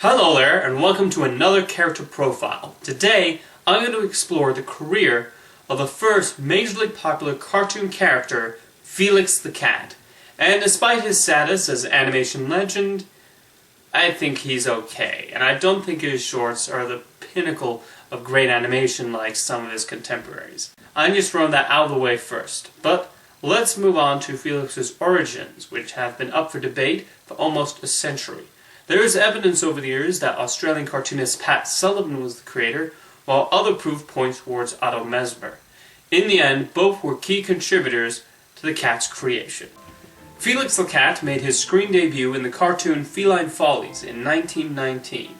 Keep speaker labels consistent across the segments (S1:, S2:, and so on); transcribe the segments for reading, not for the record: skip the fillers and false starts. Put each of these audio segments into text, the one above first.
S1: Hello there, and welcome to another character profile. Today, I'm going to explore the career of the first majorly popular cartoon character, Felix the Cat. And despite his status as animation legend, I think he's okay. And I don't think his shorts are the pinnacle of great animation like some of his contemporaries. I'm just throwing that out of the way first. But let's move on to Felix's origins, which have been up for debate for almost a century. There is evidence over the years that Australian cartoonist Pat Sullivan was the creator, while other proof points towards Otto Mesmer. In the end, both were key contributors to the cat's creation. Felix the Cat made his screen debut in the cartoon Feline Follies in 1919.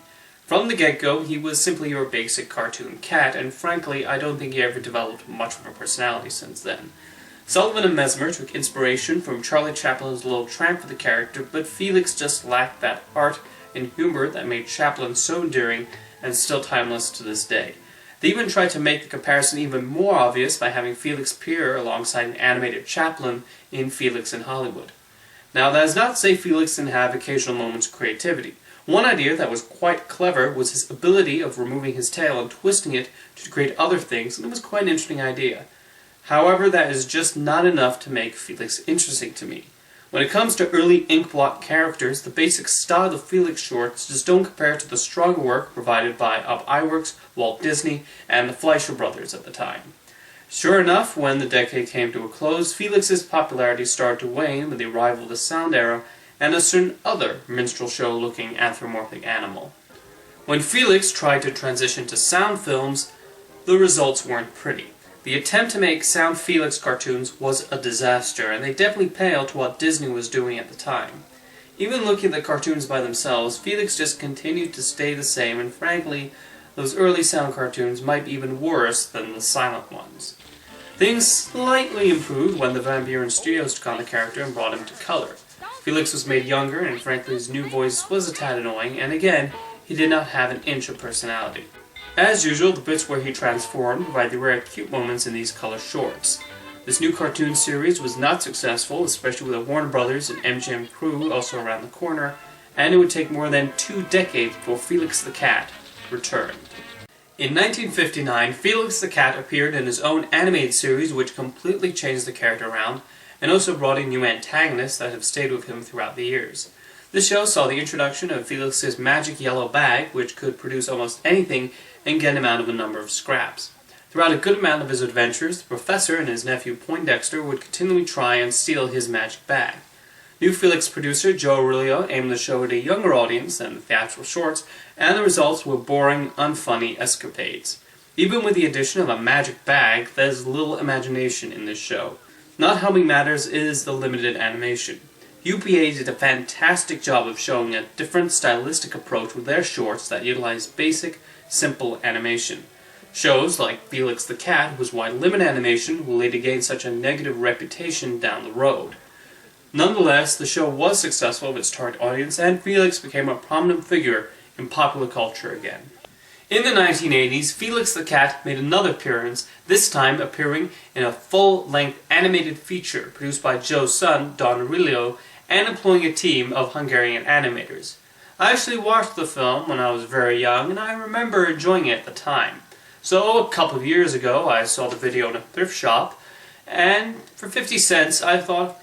S1: From the get-go, he was simply your basic cartoon cat, and frankly, I don't think he ever developed much of a personality since then. Sullivan and Mesmer took inspiration from Charlie Chaplin's Little Tramp for the character, but Felix just lacked that art and humor that made Chaplin so endearing and still timeless to this day. They even tried to make the comparison even more obvious by having Felix appear alongside an animated Chaplin in Felix in Hollywood. Now, that is not to say Felix didn't have occasional moments of creativity. One idea that was quite clever was his ability of removing his tail and twisting it to create other things, and it was quite an interesting idea. However, that is just not enough to make Felix interesting to me. When it comes to early inkblot characters, the basic style of Felix shorts just don't compare to the stronger work provided by Ub Iwerks, Walt Disney, and the Fleischer brothers at the time. Sure enough, when the decade came to a close, Felix's popularity started to wane with the arrival of the sound era and a certain other minstrel show-looking anthropomorphic animal. When Felix tried to transition to sound films, the results weren't pretty. The attempt to make sound Felix cartoons was a disaster, and they definitely paled to what Disney was doing at the time. Even looking at the cartoons by themselves, Felix just continued to stay the same, and frankly, those early sound cartoons might be even worse than the silent ones. Things slightly improved when the Van Buren Studios took on the character and brought him to color. Felix was made younger, and frankly his new voice was a tad annoying, and again, he did not have an inch of personality. As usual, the bits where he transformed provide the rare cute moments in these color shorts. This new cartoon series was not successful, especially with the Warner Brothers and MGM crew also around the corner, and it would take more than 2 decades before Felix the Cat returned. In 1959, Felix the Cat appeared in his own animated series which completely changed the character around, and also brought in new antagonists that have stayed with him throughout the years. This show saw the introduction of Felix's magic yellow bag, which could produce almost anything and get him out of a number of scraps. Throughout a good amount of his adventures, the Professor and his nephew Poindexter would continually try and steal his magic bag. New Felix producer Joe Aurelio aimed the show at a younger audience than the theatrical shorts, and the results were boring, unfunny escapades. Even with the addition of a magic bag, there's little imagination in this show. Not helping matters is the limited animation. UPA did a fantastic job of showing a different stylistic approach with their shorts that utilized basic, simple animation. Shows like Felix the Cat was why limited animation will later gain such a negative reputation down the road. Nonetheless, the show was successful with its target audience, and Felix became a prominent figure in popular culture again. In the 1980s, Felix the Cat made another appearance, this time appearing in a full-length animated feature produced by Joe's son, Don Aurelio, and employing a team of Hungarian animators. I actually watched the film when I was very young, and I remember enjoying it at the time. So, a couple of years ago, I saw the video in a thrift shop, and for 50 cents I thought,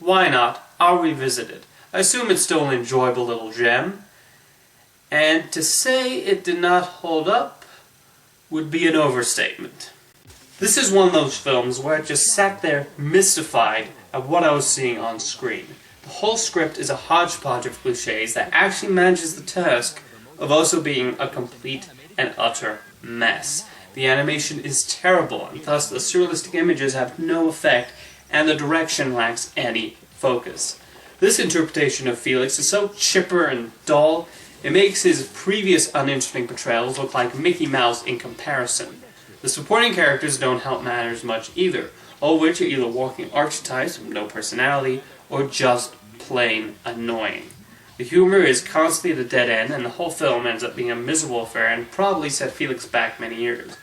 S1: why not? I'll revisit it. I assume it's still an enjoyable little gem, and to say it did not hold up would be an overstatement. This is one of those films where I just sat there mystified at what I was seeing on screen. The whole script is a hodgepodge of cliches that actually manages the task of also being a complete and utter mess. The animation is terrible, and thus the surrealistic images have no effect, and the direction lacks any focus. This interpretation of Felix is so chipper and dull, it makes his previous uninteresting portrayals look like Mickey Mouse in comparison. The supporting characters don't help matters much either, all of which are either walking archetypes with no personality, or just plain annoying. The humor is constantly at a dead end, and the whole film ends up being a miserable affair and probably set Felix back many years.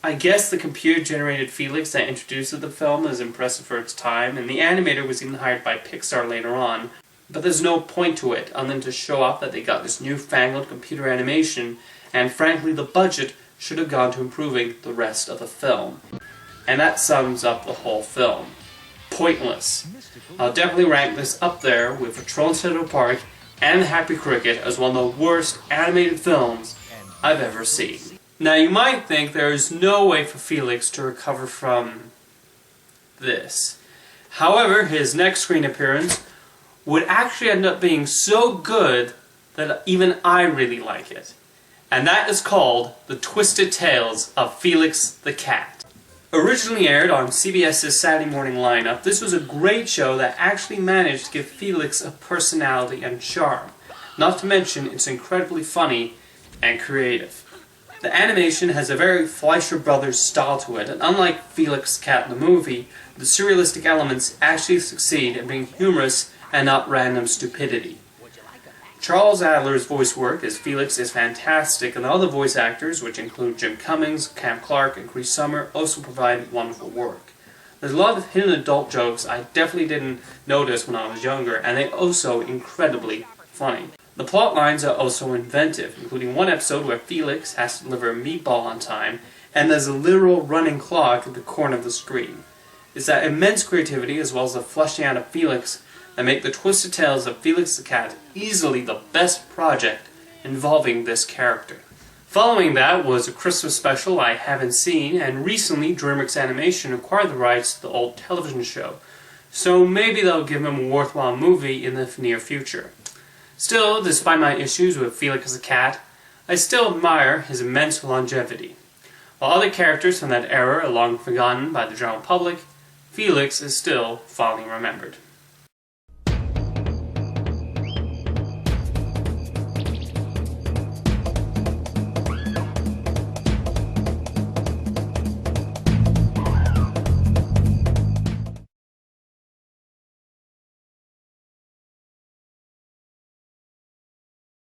S1: I guess the computer-generated Felix that introduced the film is impressive for its time, and the animator was even hired by Pixar later on, but there's no point to it other than to show off that they got this newfangled computer animation, and frankly the budget should have gone to improving the rest of the film. And that sums up the whole film. Pointless. I'll definitely rank this up there with Patrol in Central Park and Happy Cricket as one of the worst animated films I've ever seen. Now you might think there is no way for Felix to recover from this. However, his next screen appearance would actually end up being so good that even I really like it. And that is called The Twisted Tales of Felix the Cat. Originally aired on CBS's Saturday morning lineup, this was a great show that actually managed to give Felix a personality and charm. Not to mention, it's incredibly funny and creative. The animation has a very Fleischer Brothers style to it, and unlike Felix the Cat in the movie, the surrealistic elements actually succeed in being humorous and not random stupidity. Charles Adler's voice work as Felix is fantastic, and the other voice actors, which include Jim Cummings, Cam Clark, and Chris Summer, also provide wonderful work. There's a lot of hidden adult jokes I definitely didn't notice when I was younger, and they're also incredibly funny. The plot lines are also inventive, including one episode where Felix has to deliver a meatball on time, and there's a literal running clock at the corner of the screen. It's that immense creativity, as well as the fleshing out of Felix, that make The Twisted Tales of Felix the Cat easily the best project involving this character. Following that was a Christmas special I haven't seen, and recently DreamWorks Animation acquired the rights to the old television show, so maybe they'll give him a worthwhile movie in the near future. Still, despite my issues with Felix the Cat, I still admire his immense longevity. While other characters from that era are long forgotten by the general public, Felix is still fondly remembered.